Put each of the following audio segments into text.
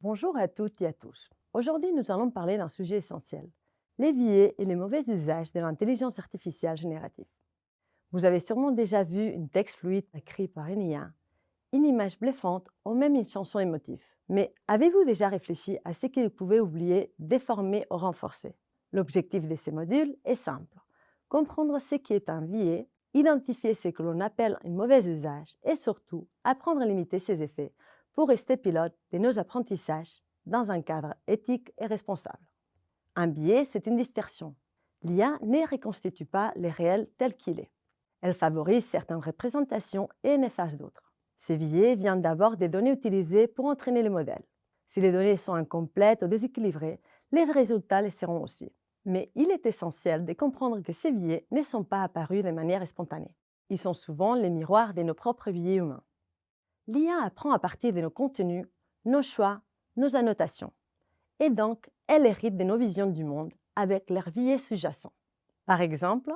Bonjour à toutes et à tous. Aujourd'hui, nous allons parler d'un sujet essentiel, les biais et les mauvais usages de l'intelligence artificielle générative. Vous avez sûrement déjà vu une texte fluide écrit par une IA, une image bluffante ou même une chanson émotive. Mais avez-vous déjà réfléchi à ce qu'ils pouvaient oublier, déformer ou renforcer? L'objectif de ces modules est simple. Comprendre ce qui est un biais, identifier ce que l'on appelle un mauvais usage et surtout apprendre à limiter ses effets pour rester pilote de nos apprentissages dans un cadre éthique et responsable. Un biais, c'est une distorsion. L'IA ne reconstitue pas le réel tel qu'il est. Elle favorise certaines représentations et en efface d'autres. Ces biais viennent d'abord des données utilisées pour entraîner les modèles. Si les données sont incomplètes ou déséquilibrées, les résultats le seront aussi. Mais il est essentiel de comprendre que ces biais ne sont pas apparus de manière spontanée. Ils sont souvent les miroirs de nos propres biais humains. L'IA apprend à partir de nos contenus, nos choix, nos annotations. Et donc, elle hérite de nos visions du monde avec leurs biais sous-jacents. Par exemple,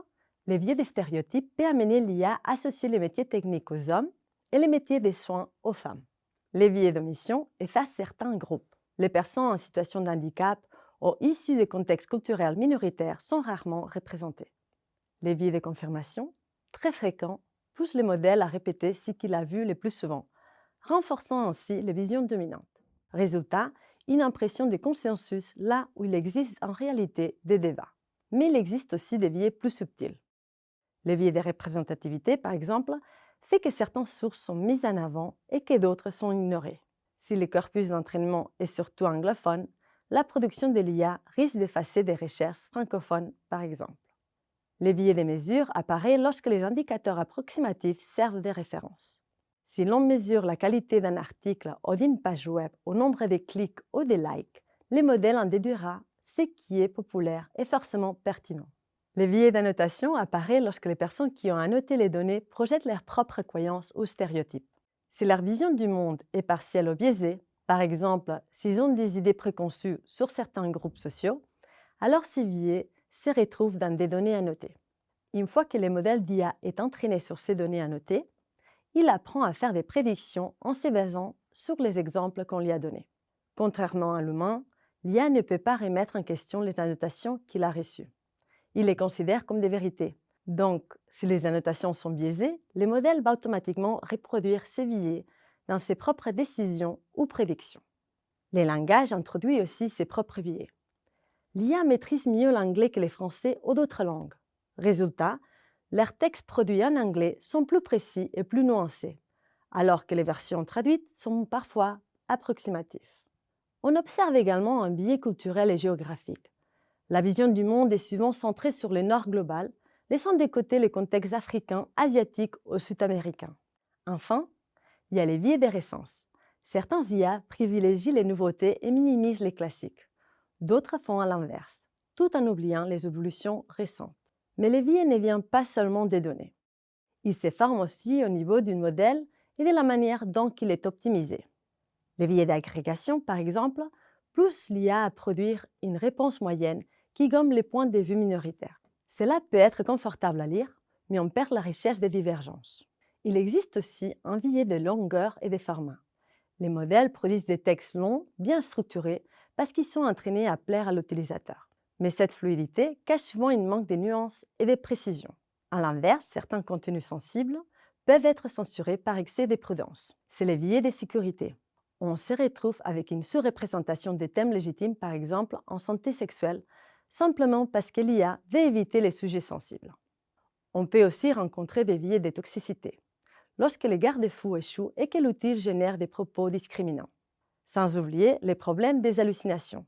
les biais des stéréotypes peuvent amener l'IA à associer les métiers techniques aux hommes et les métiers des soins aux femmes. Les biais d'omission effacent certains groupes. Les personnes en situation de handicap ou issues de contextes culturels minoritaires sont rarement représentées. Les biais de confirmation, très fréquents, poussent les modèles à répéter ce qu'il a vu le plus souvent, renforçant ainsi les visions dominantes. Résultat, une impression de consensus là où il existe en réalité des débats. Mais il existe aussi des biais plus subtils. Le biais de représentativité, par exemple, fait que certaines sources sont mises en avant et que d'autres sont ignorées. Si le corpus d'entraînement est surtout anglophone, la production de l'IA risque d'effacer des recherches francophones, par exemple. Les biais des mesures apparaissent lorsque les indicateurs approximatifs servent de référence. Si l'on mesure la qualité d'un article ou d'une page web au nombre de clics ou de likes, le modèle en déduira ce qui est populaire et forcément pertinent. Les biais d'annotation apparaissent lorsque les personnes qui ont annoté les données projettent leurs propres croyances ou stéréotypes. Si leur vision du monde est partielle ou biaisée, par exemple s'ils ont des idées préconçues sur certains groupes sociaux, alors ces biais se retrouvent dans des données annotées. Une fois que le modèle d'IA est entraîné sur ces données annotées, il apprend à faire des prédictions en se basant sur les exemples qu'on lui a donnés. Contrairement à l'humain, l'IA ne peut pas remettre en question les annotations qu'il a reçues. Il les considère comme des vérités. Donc, si les annotations sont biaisées, le modèle va automatiquement reproduire ces biais dans ses propres décisions ou prédictions. Les langages introduisent aussi ses propres biais. L'IA maîtrise mieux l'anglais que les français ou d'autres langues. Résultat, leurs textes produits en anglais sont plus précis et plus nuancés, alors que les versions traduites sont parfois approximatives. On observe également un biais culturel et géographique. La vision du monde est souvent centrée sur le nord global, laissant de côté les contextes africains, asiatiques ou sud-américains. Enfin, il y a les biais des récents. Certains IA privilégient les nouveautés et minimisent les classiques. D'autres font à l'inverse, tout en oubliant les évolutions récentes. Mais les biais ne viennent pas seulement des données. Ils se forment aussi au niveau du modèle et de la manière dont il est optimisé. Les biais d'agrégation, par exemple, poussent l'IA à produire une réponse moyenne qui gomme les points de vue minoritaires. Cela peut être confortable à lire, mais on perd la recherche des divergences. Il existe aussi un biais de longueur et de format. Les modèles produisent des textes longs, bien structurés, parce qu'ils sont entraînés à plaire à l'utilisateur. Mais cette fluidité cache souvent une manque de nuances et de précision. À l'inverse, certains contenus sensibles peuvent être censurés par excès de prudence. C'est le biais de sécurité. On se retrouve avec une sous-représentation des thèmes légitimes, par exemple en santé sexuelle, simplement parce que l'IA veut éviter les sujets sensibles. On peut aussi rencontrer des biais de toxicité, lorsque les garde-fous échouent et que l'outil génère des propos discriminants. Sans oublier les problèmes des hallucinations.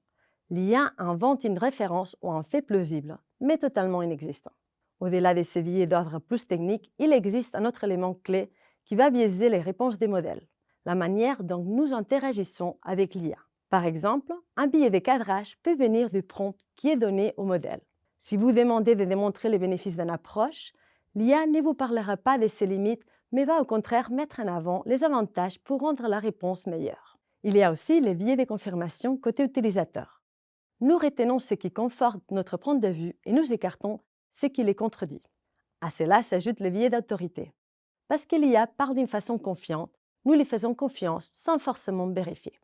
L'IA invente une référence ou un fait plausible, mais totalement inexistant. Au-delà de ces biais d'ordre plus technique, il existe un autre élément clé qui va biaiser les réponses des modèles, la manière dont nous interagissons avec l'IA. Par exemple, un biais de cadrage peut venir du prompt qui est donné au modèle. Si vous demandez de démontrer les bénéfices d'une approche, l'IA ne vous parlera pas de ses limites, mais va au contraire mettre en avant les avantages pour rendre la réponse meilleure. Il y a aussi les biais de confirmation côté utilisateur. Nous retenons ce qui conforte notre point de vue et nous écartons ce qui les contredit. À cela s'ajoute le biais d'autorité. Parce que l'IA parle d'une façon confiante, nous lui faisons confiance sans forcément vérifier.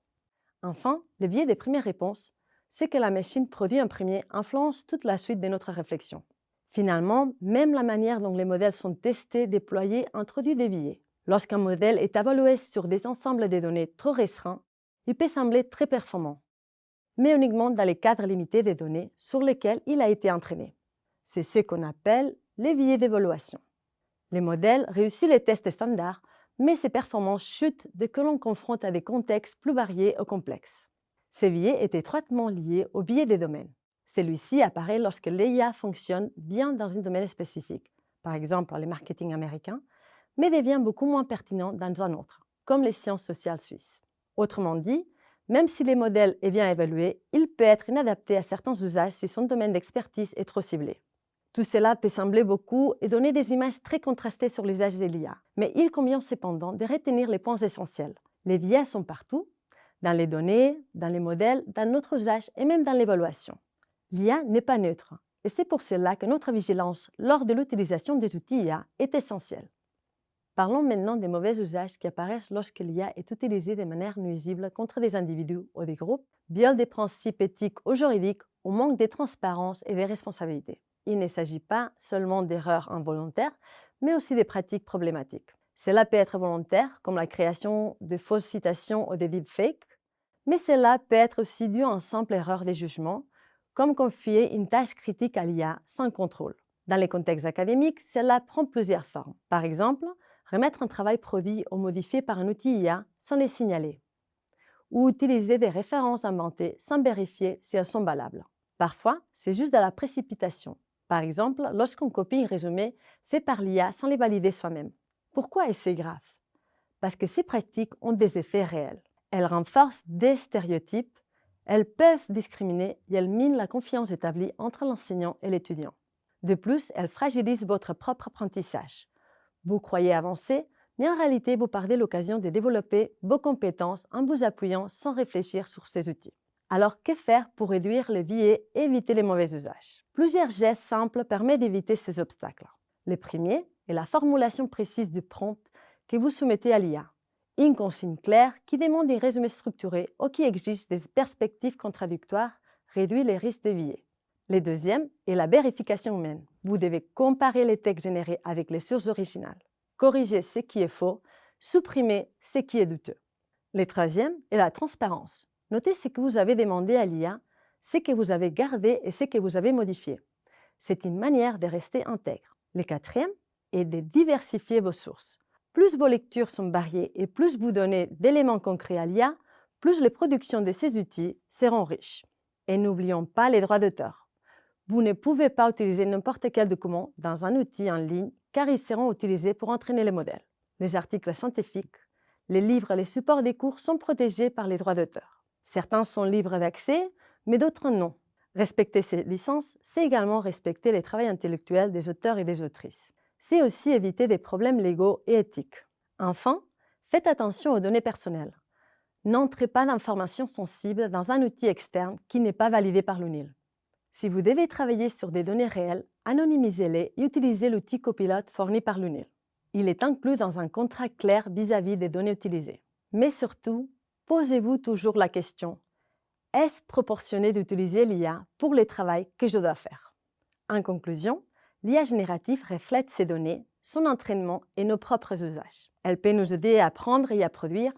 Enfin, le biais des premières réponses, c'est que la machine produit en premier influence toute la suite de notre réflexion. Finalement, même la manière dont les modèles sont testés, déployés, introduit des biais. Lorsqu'un modèle est évalué sur des ensembles de données trop restreints, il peut sembler très performant, mais uniquement dans les cadres limités des données sur lesquelles il a été entraîné. C'est ce qu'on appelle les biais d'évaluation. Les modèles réussissent les tests standards, mais ces performances chutent dès que l'on confronte à des contextes plus variés ou complexes. Ces biais est étroitement lié au biais des domaines. Celui-ci apparaît lorsque l'IA fonctionne bien dans un domaine spécifique, par exemple le marketing américain, mais devient beaucoup moins pertinent dans un autre, comme les sciences sociales suisses. Autrement dit, même si les modèles est bien évalué, il peut être inadapté à certains usages si son domaine d'expertise est trop ciblé. Tout cela peut sembler beaucoup et donner des images très contrastées sur l'usage de l'IA, mais il convient cependant de retenir les points essentiels. Les biais sont partout, dans les données, dans les modèles, dans notre usage et même dans l'évaluation. L'IA n'est pas neutre, et c'est pour cela que notre vigilance lors de l'utilisation des outils IA est essentielle. Parlons maintenant des mauvais usages qui apparaissent lorsque l'IA est utilisée de manière nuisible contre des individus ou des groupes, viole des principes éthiques ou juridiques ou manque de transparence et de responsabilité. Il ne s'agit pas seulement d'erreurs involontaires, mais aussi de pratiques problématiques. Cela peut être volontaire, comme la création de fausses citations ou de deepfakes, mais cela peut être aussi dû à une simple erreur de jugement, comme confier une tâche critique à l'IA sans contrôle. Dans les contextes académiques, cela prend plusieurs formes. Par exemple, remettre un travail produit ou modifié par un outil IA sans les signaler, ou utiliser des références inventées sans vérifier si elles sont valables. Parfois, c'est juste de la précipitation. Par exemple, lorsqu'on copie un résumé fait par l'IA sans les valider soi-même. Pourquoi est-ce grave? Parce que ces pratiques ont des effets réels. Elles renforcent des stéréotypes, elles peuvent discriminer et elles minent la confiance établie entre l'enseignant et l'étudiant. De plus, elles fragilisent votre propre apprentissage. Vous croyez avancer, mais en réalité, vous perdez l'occasion de développer vos compétences en vous appuyant sans réfléchir sur ces outils. Alors, que faire pour réduire les biais et éviter les mauvais usages? Plusieurs gestes simples permettent d'éviter ces obstacles. Le premier est la formulation précise du prompt que vous soumettez à l'IA. Une consigne claire qui demande un résumé structuré ou qui exige des perspectives contradictoires réduit les risques de biais. Le deuxième est la vérification humaine. Vous devez comparer les textes générés avec les sources originales, corriger ce qui est faux, supprimer ce qui est douteux. Le troisième est la transparence. Notez ce que vous avez demandé à l'IA, ce que vous avez gardé et ce que vous avez modifié. C'est une manière de rester intègre. Le quatrième est de diversifier vos sources. Plus vos lectures sont variées et plus vous donnez d'éléments concrets à l'IA, plus les productions de ces outils seront riches. Et n'oublions pas les droits d'auteur. Vous ne pouvez pas utiliser n'importe quel document dans un outil en ligne car ils seront utilisés pour entraîner les modèles. Les articles scientifiques, les livres et les supports des cours sont protégés par les droits d'auteur. Certains sont libres d'accès, mais d'autres non. Respecter ces licences, c'est également respecter les travaux intellectuels des auteurs et des autrices. C'est aussi éviter des problèmes légaux et éthiques. Enfin, faites attention aux données personnelles. N'entrez pas d'informations sensibles dans un outil externe qui n'est pas validé par l'UNIL. Si vous devez travailler sur des données réelles, anonymisez-les et utilisez l'outil copilote fourni par l'UNIL. Il est inclus dans un contrat clair vis-à-vis des données utilisées. Mais surtout, posez-vous toujours la question: est-ce proportionné d'utiliser l'IA pour le travail que je dois faire? En conclusion, l'IA générative reflète ces données, son entraînement et nos propres usages. Elle peut nous aider à apprendre et à produire,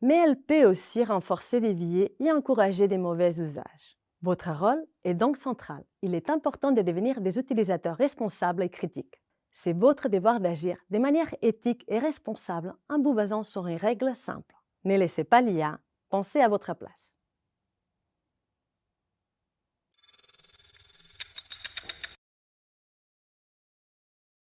mais elle peut aussi renforcer des biais et encourager des mauvais usages. Votre rôle est donc central. Il est important de devenir des utilisateurs responsables et critiques. C'est votre devoir d'agir de manière éthique et responsable en vous basant sur une règle simple. Ne laissez pas l'IA penser à votre place.